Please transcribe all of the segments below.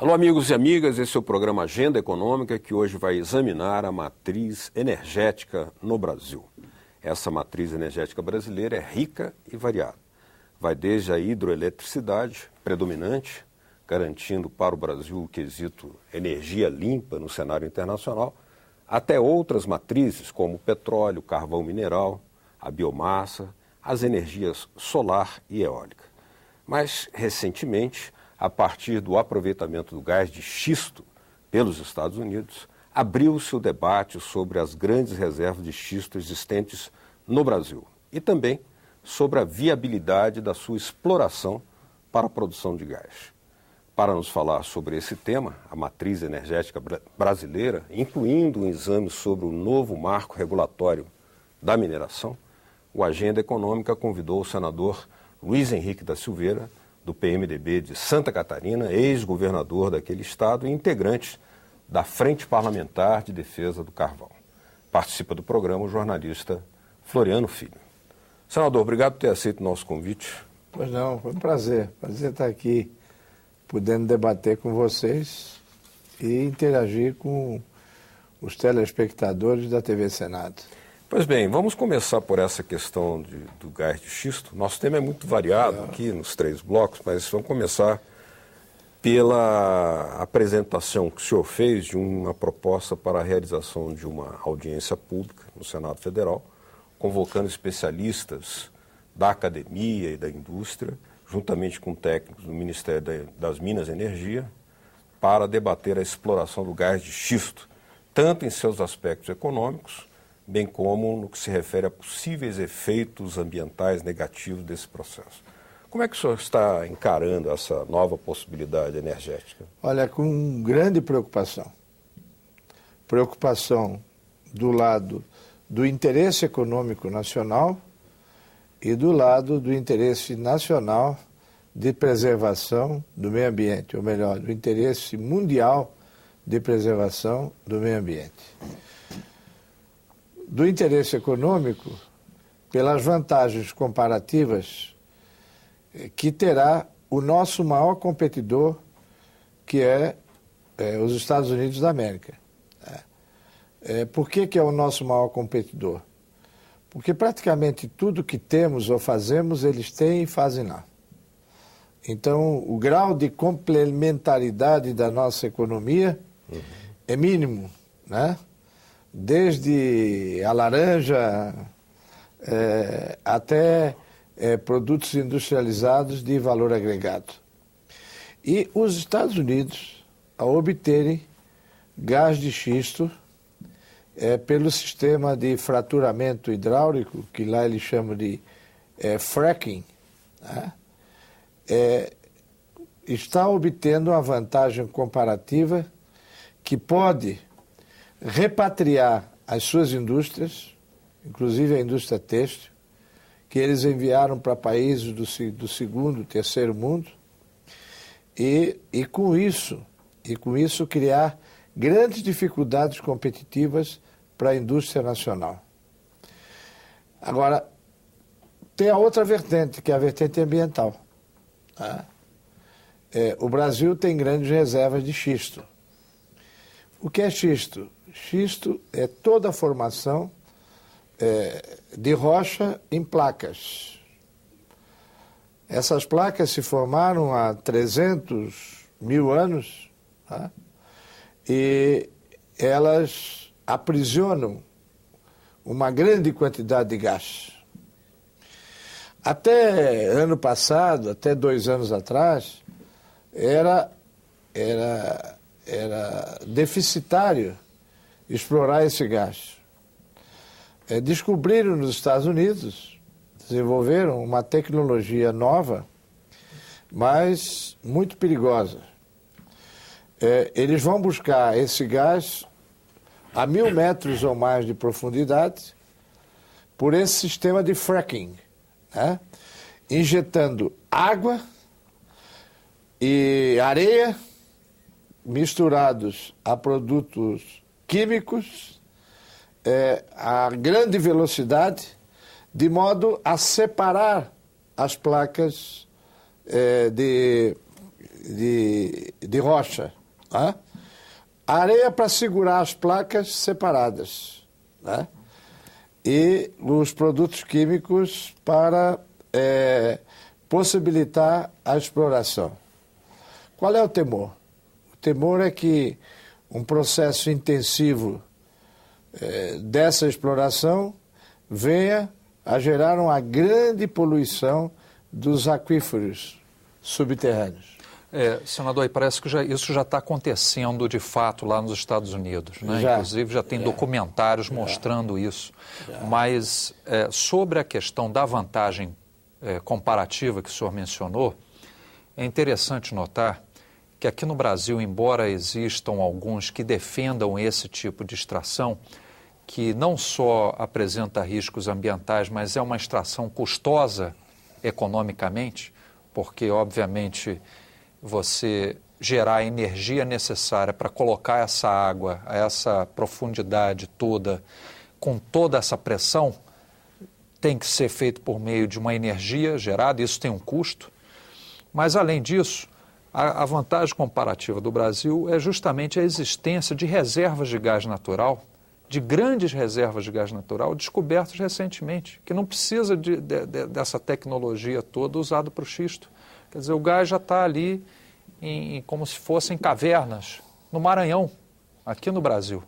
Alô, amigos e amigas, esse é o programa Agenda Econômica, que hoje vai examinar a matriz energética no Brasil. Essa matriz energética brasileira é rica e variada. Vai desde a hidroeletricidade predominante, garantindo para o Brasil o quesito energia limpa no cenário internacional, até outras matrizes como o petróleo, carvão mineral, a biomassa, as energias solar e eólica. Mas, recentemente, a partir do aproveitamento do gás de xisto pelos Estados Unidos, abriu-se o debate sobre as grandes reservas de xisto existentes no Brasil e também sobre a viabilidade da sua exploração para a produção de gás. Para nos falar sobre esse tema, a matriz energética brasileira, incluindo um exame sobre o novo marco regulatório da mineração, o Agenda Econômica convidou o senador Luiz Henrique da Silveira, do PMDB de Santa Catarina, ex-governador daquele estado e integrante da Frente Parlamentar de Defesa do Carvão. Participa do programa o jornalista Floriano Filho. Senador, obrigado por ter aceito o nosso convite. Pois não, foi um prazer estar aqui, podendo debater com vocês e interagir com os telespectadores da TV Senado. Pois bem, vamos começar por essa questão do gás de xisto. Nosso tema é muito variado aqui nos 3 blocos, mas vamos começar pela apresentação que o senhor fez de uma proposta para a realização de uma audiência pública no Senado Federal, convocando especialistas da academia e da indústria, juntamente com técnicos do Ministério das Minas e Energia, para debater a exploração do gás de xisto, tanto em seus aspectos econômicos, bem como no que se refere a possíveis efeitos ambientais negativos desse processo. Como é que o senhor está encarando essa nova possibilidade energética? Olha, com grande preocupação. Preocupação do lado do interesse econômico nacional e do lado do interesse nacional de preservação do meio ambiente, ou melhor, do interesse mundial de preservação do meio ambiente. Do interesse econômico, pelas vantagens comparativas que terá o nosso maior competidor, que é os Estados Unidos da América. Por que é o nosso maior competidor? Porque praticamente tudo que temos ou fazemos, eles têm e fazem lá. Então, o grau de complementaridade da nossa economia é mínimo, né? Desde a laranja até produtos industrializados de valor agregado. E os Estados Unidos, ao obterem gás de xisto pelo sistema de fraturamento hidráulico, que lá eles chamam de fracking, né? Está obtendo uma vantagem comparativa que pode repatriar as suas indústrias, inclusive a indústria têxtil, que eles enviaram para países do segundo, terceiro mundo, e com isso criar grandes dificuldades competitivas para a indústria nacional. Agora, tem a outra vertente, que é a vertente ambiental. O Brasil tem grandes reservas de xisto. O que é xisto? Xisto é toda a formação de rocha em placas. Essas placas se formaram há 300 mil anos, tá? E elas aprisionam uma grande quantidade de gás. Até ano passado, até 2 anos atrás, era deficitário explorar esse gás. Descobriram nos Estados Unidos, desenvolveram uma tecnologia nova, mas muito perigosa. Eles vão buscar esse gás a 1.000 metros ou mais de profundidade por esse sistema de fracking, né? Injetando água e areia misturados a produtos químicos a grande velocidade, de modo a separar as placas de rocha, Né? Areia para segurar as placas separadas. Né? E os produtos químicos para possibilitar a exploração. Qual é o temor? O temor é que um processo intensivo dessa exploração venha a gerar uma grande poluição dos aquíferos subterrâneos. Senador, e parece que isso já está acontecendo de fato lá nos Estados Unidos, né? Inclusive já tem documentários mostrando isso. Mas sobre a questão da vantagem comparativa que o senhor mencionou, é interessante notar que aqui no Brasil, embora existam alguns que defendam esse tipo de extração, que não só apresenta riscos ambientais, mas é uma extração custosa economicamente, porque, obviamente, você gerar a energia necessária para colocar essa água a essa profundidade toda, com toda essa pressão, tem que ser feito por meio de uma energia gerada, isso tem um custo. Mas, além disso, a vantagem comparativa do Brasil é justamente a existência de reservas de gás natural, de grandes reservas de gás natural descobertas recentemente, que não precisa dessa tecnologia toda usada para o xisto. Quer dizer, o gás já está ali como se fossem cavernas, no Maranhão, aqui no Brasil,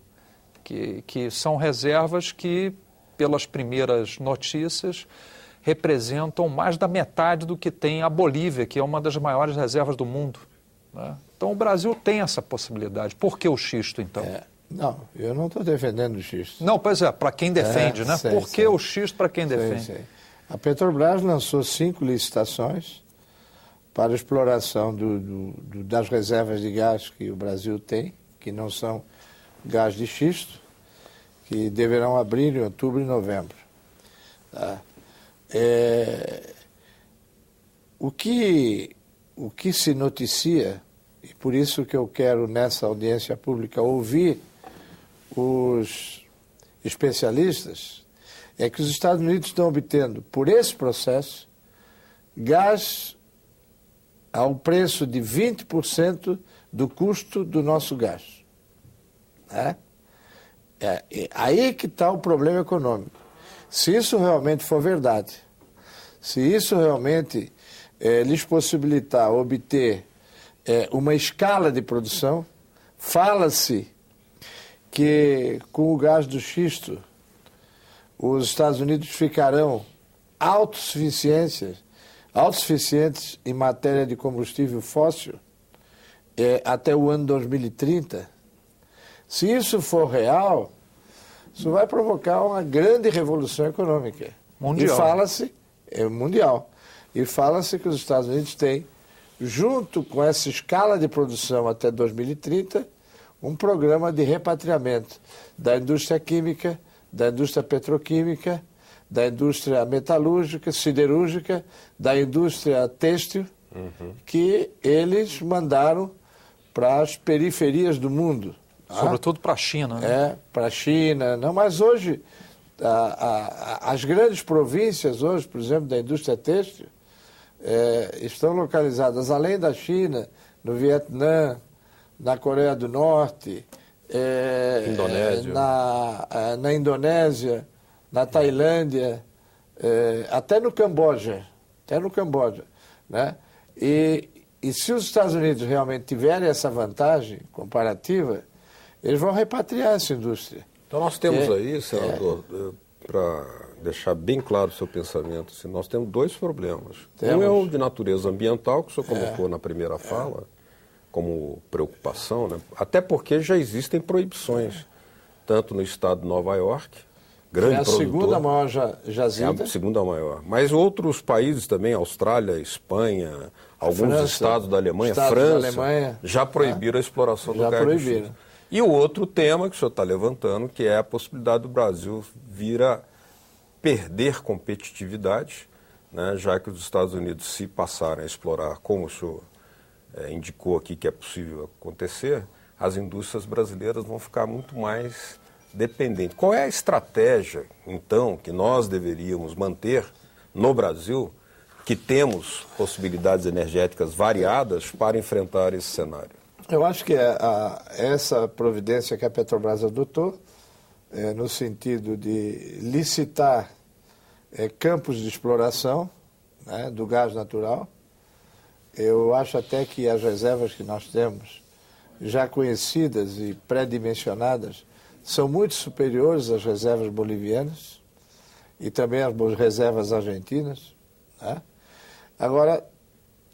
que são reservas que, pelas primeiras notícias, representam mais da metade do que tem a Bolívia, que é uma das maiores reservas do mundo. Né? Então, o Brasil tem essa possibilidade. Por que o xisto, então? Não, eu não estou defendendo o xisto. Não, pois é, para quem defende, né? Por que o xisto para quem defende? Sei. A Petrobras lançou 5 licitações para a exploração das reservas de gás que o Brasil tem, que não são gás de xisto, que deverão abrir em outubro e novembro. Tá? O que se noticia, e por isso que eu quero nessa audiência pública ouvir os especialistas, é que os Estados Unidos estão obtendo, por esse processo, gás ao preço de 20% do custo do nosso gás. Né? Aí que está o problema econômico. Se isso realmente for verdade, se isso realmente lhes possibilitar obter uma escala de produção, fala-se que com o gás do xisto os Estados Unidos ficarão autossuficientes em matéria de combustível fóssil até o ano 2030. Se isso for real, isso vai provocar uma grande revolução econômica. Mundial. E fala-se, mundial. E fala-se que os Estados Unidos têm, junto com essa escala de produção até 2030, um programa de repatriamento da indústria química, da indústria petroquímica, da indústria metalúrgica, siderúrgica, da indústria têxtil, que eles mandaram para as periferias do mundo. Sobretudo para a China, né? Para a China. Não, mas hoje, as grandes províncias, hoje, por exemplo, da indústria têxtil, estão localizadas, além da China, no Vietnã, na Coreia do Norte, na Indonésia, na Tailândia, até no Camboja. Né? E se os Estados Unidos realmente tiverem essa vantagem comparativa, eles vão repatriar essa indústria. Então nós temos aí, senador, para deixar bem claro o seu pensamento, assim, nós temos 2 problemas. Um é o de natureza ambiental, que o senhor colocou na primeira fala, como preocupação, né? Até porque já existem proibições, tanto no estado de Nova York, grande produtor. É a segunda maior jazida. É a segunda maior. Mas outros países também, Austrália, Espanha, alguns estados da Alemanha, França, já proibiram a exploração do gás do xisto. E o outro tema que o senhor está levantando, que é a possibilidade do Brasil vir a perder competitividade, né, já que os Estados Unidos, se passarem a explorar, como o senhor indicou aqui que é possível acontecer, as indústrias brasileiras vão ficar muito mais dependentes. Qual é a estratégia, então, que nós deveríamos manter no Brasil, que temos possibilidades energéticas variadas para enfrentar esse cenário? Eu acho que essa providência que a Petrobras adotou, no sentido de licitar campos de exploração, né, do gás natural, eu acho até que as reservas que nós temos, já conhecidas e pré-dimensionadas, são muito superiores às reservas bolivianas e também às reservas argentinas, né? Agora,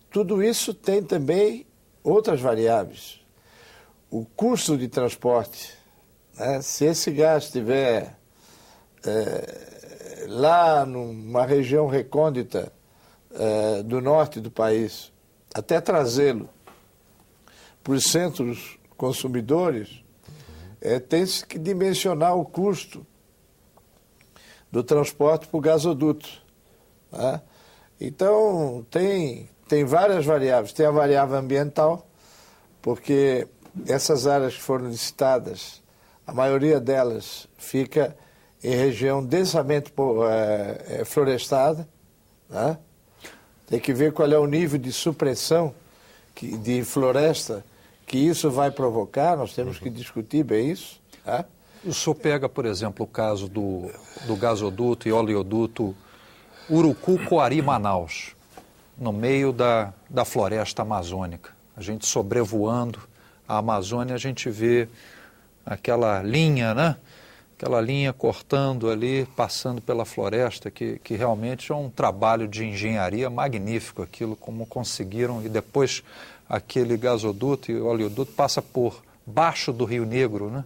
tudo isso tem também outras variáveis. O custo de transporte, né? Se esse gás estiver lá numa região recôndita do norte do país, até trazê-lo para os centros consumidores, tem-se que dimensionar o custo do transporte para o gasoduto, né? Então, tem várias variáveis. Tem a variável ambiental, porque essas áreas que foram licitadas, a maioria delas fica em região densamente florestada, né? Tem que ver qual é o nível de supressão de floresta que isso vai provocar, nós temos que discutir bem isso. Tá? O senhor pega, por exemplo, o caso do gasoduto e oleoduto Urucu-Coari-Manaus, no meio da floresta amazônica. A gente sobrevoando a Amazônia, a gente vê aquela linha, né? Aquela linha cortando ali, passando pela floresta, que realmente é um trabalho de engenharia magnífico, aquilo como conseguiram, e depois aquele gasoduto e oleoduto passa por baixo do Rio Negro, né?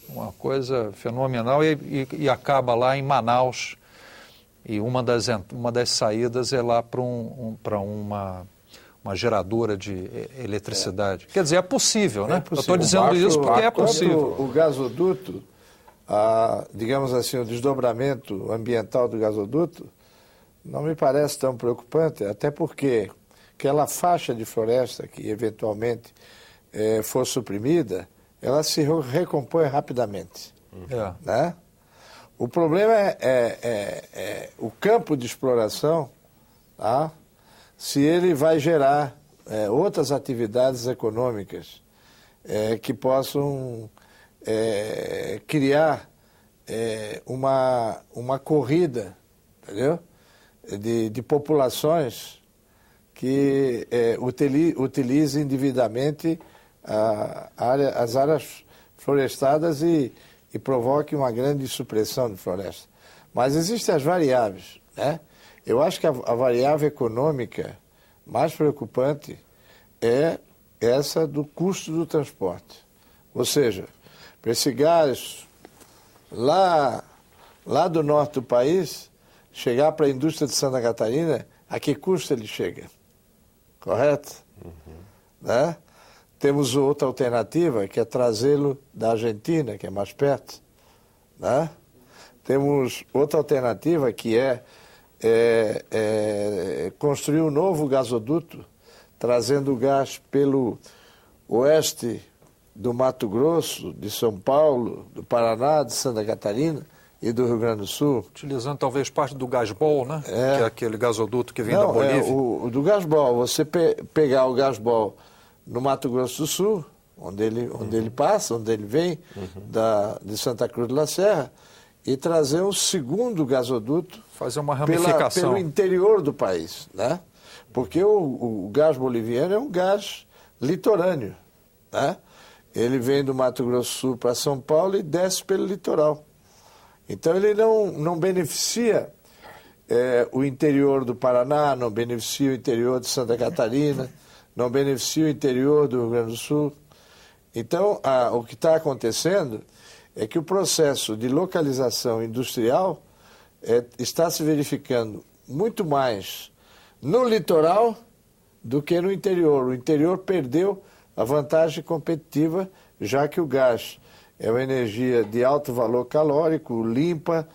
Uma coisa fenomenal, e acaba lá em Manaus, e uma das saídas é lá para uma geradora de eletricidade. Quer dizer, é possível, né? Eu estou dizendo isso porque é possível. O gasoduto, digamos assim, o desdobramento ambiental do gasoduto não me parece tão preocupante, até porque aquela faixa de floresta que eventualmente for suprimida, ela se recompõe rapidamente. Né? O problema é o campo de exploração, tá? Se ele vai gerar outras atividades econômicas que possam criar uma corrida, entendeu? De populações que utilizem indevidamente as áreas florestadas e provoquem uma grande supressão de floresta. Mas existem as variáveis, né? Eu acho que a variável econômica mais preocupante é essa do custo do transporte. Ou seja, para esse gás lá do norte do país chegar para a indústria de Santa Catarina, a que custo ele chega? Correto? Né? Temos outra alternativa, que é trazê-lo da Argentina, que é mais perto. Né? Temos outra alternativa, que é construir um novo gasoduto, trazendo o gás pelo oeste do Mato Grosso, de São Paulo, do Paraná, de Santa Catarina e do Rio Grande do Sul. Utilizando talvez parte do Gasbol, né? Que é aquele gasoduto que vem da Bolívia. O do Gasbol, você pegar o Gasbol no Mato Grosso do Sul, onde ele passa, onde ele vem, de Santa Cruz de la Serra, e trazer um segundo gasoduto, fazer uma ramificação pelo interior do país, né? Porque o gás boliviano é um gás litorâneo, né? Ele vem do Mato Grosso do Sul para São Paulo e desce pelo litoral. Então ele não beneficia o interior do Paraná, não beneficia o interior de Santa Catarina, não beneficia o interior do Rio Grande do Sul. Então, o que está acontecendo é que o processo de localização industrial está se verificando muito mais no litoral do que no interior. O interior perdeu a vantagem competitiva, já que o gás é uma energia de alto valor calórico, limpa,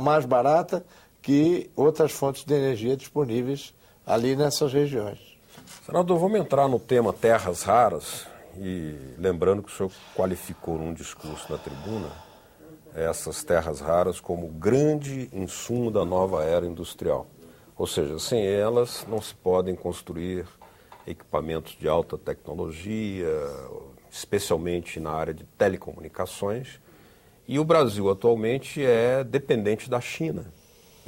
mais barata que outras fontes de energia disponíveis ali nessas regiões. Senador, vamos entrar no tema terras raras. E lembrando que o senhor qualificou num discurso na tribuna essas terras raras como grande insumo da nova era industrial. Ou seja, sem elas não se podem construir equipamentos de alta tecnologia, especialmente na área de telecomunicações. E o Brasil atualmente é dependente da China.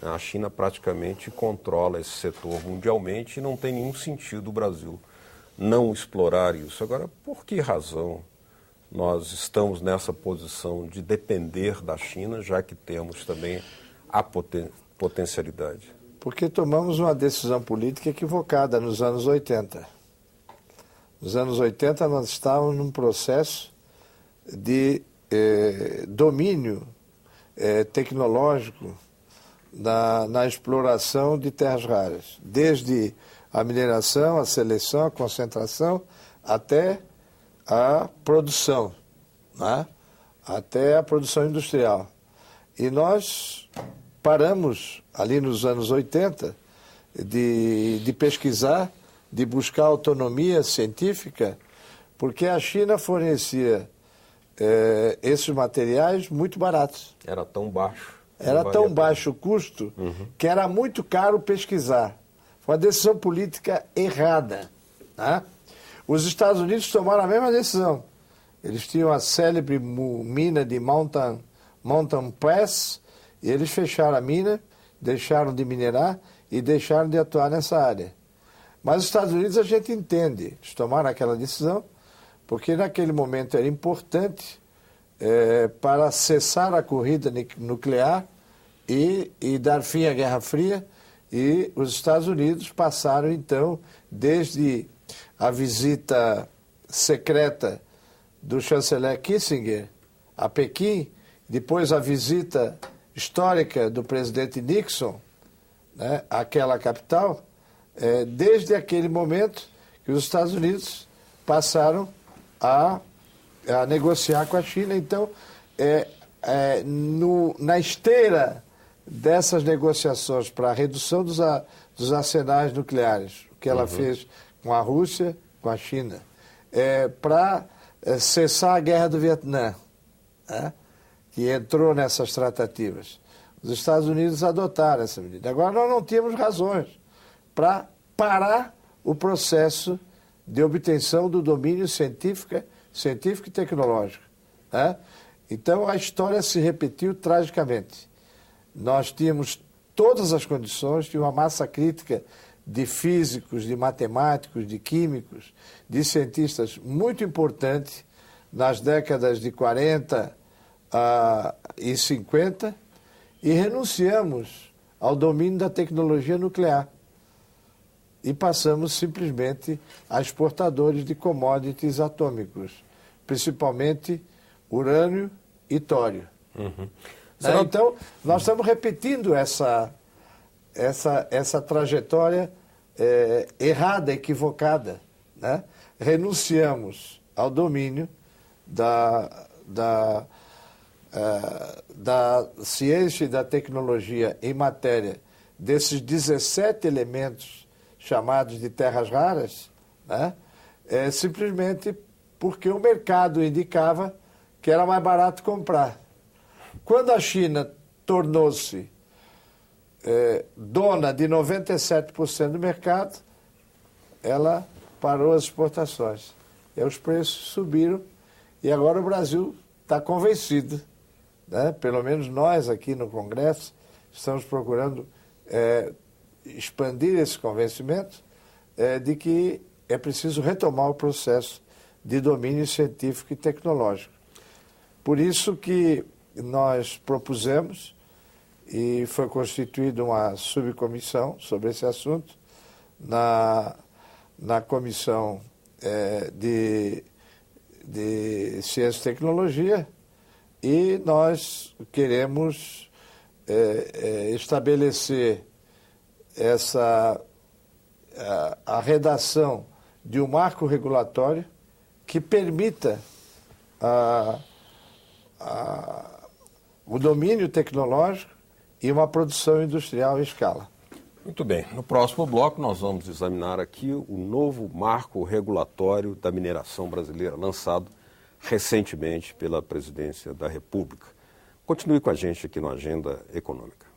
A China praticamente controla esse setor mundialmente e não tem nenhum sentido o Brasil não explorar isso. Agora, por que razão nós estamos nessa posição de depender da China, já que temos também a potencialidade? Porque tomamos uma decisão política equivocada nos anos 80. Nos anos 80 nós estávamos num processo de domínio tecnológico na exploração de terras raras, desde a mineração, a seleção, a concentração, até a produção, né? Até a produção industrial. E nós paramos, ali nos anos 80, de pesquisar, de buscar autonomia científica, porque a China fornecia esses materiais muito baratos. Era tão baixo. Era tão baixo o custo que era muito caro pesquisar. Foi uma decisão política errada, né? Os Estados Unidos tomaram a mesma decisão. Eles tinham a célebre mina de Mountain Pass e eles fecharam a mina, deixaram de minerar e deixaram de atuar nessa área. Mas os Estados Unidos a gente entende. Eles tomaram aquela decisão porque naquele momento era importante para cessar a corrida nuclear e dar fim à Guerra Fria, e os Estados Unidos passaram, então, desde a visita secreta do chanceler Kissinger a Pequim, depois a visita histórica do presidente Nixon, né, àquela capital, desde aquele momento que os Estados Unidos passaram a negociar com a China. Então, na esteira dessas negociações para a redução dos arsenais nucleares, o que ela fez com a Rússia, com a China, para cessar a guerra do Vietnã, né, que entrou nessas tratativas. Os Estados Unidos adotaram essa medida. Agora, nós não tínhamos razões para parar o processo de obtenção do domínio científico e tecnológico, né? Então, a história se repetiu tragicamente. Nós tínhamos todas as condições de uma massa crítica de físicos, de matemáticos, de químicos, de cientistas muito importante nas décadas de 40 e 50, e renunciamos ao domínio da tecnologia nuclear e passamos simplesmente a exportadores de commodities atômicos, principalmente urânio e tório. Então, nós estamos repetindo essa trajetória errada, equivocada, né? Renunciamos ao domínio da ciência e da tecnologia em matéria desses 17 elementos chamados de terras raras, né? Simplesmente porque o mercado indicava que era mais barato comprar. Quando a China tornou-se dona de 97% do mercado, ela parou as exportações. E os preços subiram e agora o Brasil está convencido, né? Pelo menos nós aqui no Congresso estamos procurando expandir esse convencimento de que é preciso retomar o processo de domínio científico e tecnológico. Por isso que nós propusemos, e foi constituída uma subcomissão sobre esse assunto, na Comissão de Ciência e Tecnologia, e nós queremos estabelecer a redação de um marco regulatório que permita o domínio tecnológico e uma produção industrial em escala. Muito bem. No próximo bloco nós vamos examinar aqui o novo marco regulatório da mineração brasileira, lançado recentemente pela Presidência da República. Continue com a gente aqui no Agenda Econômica.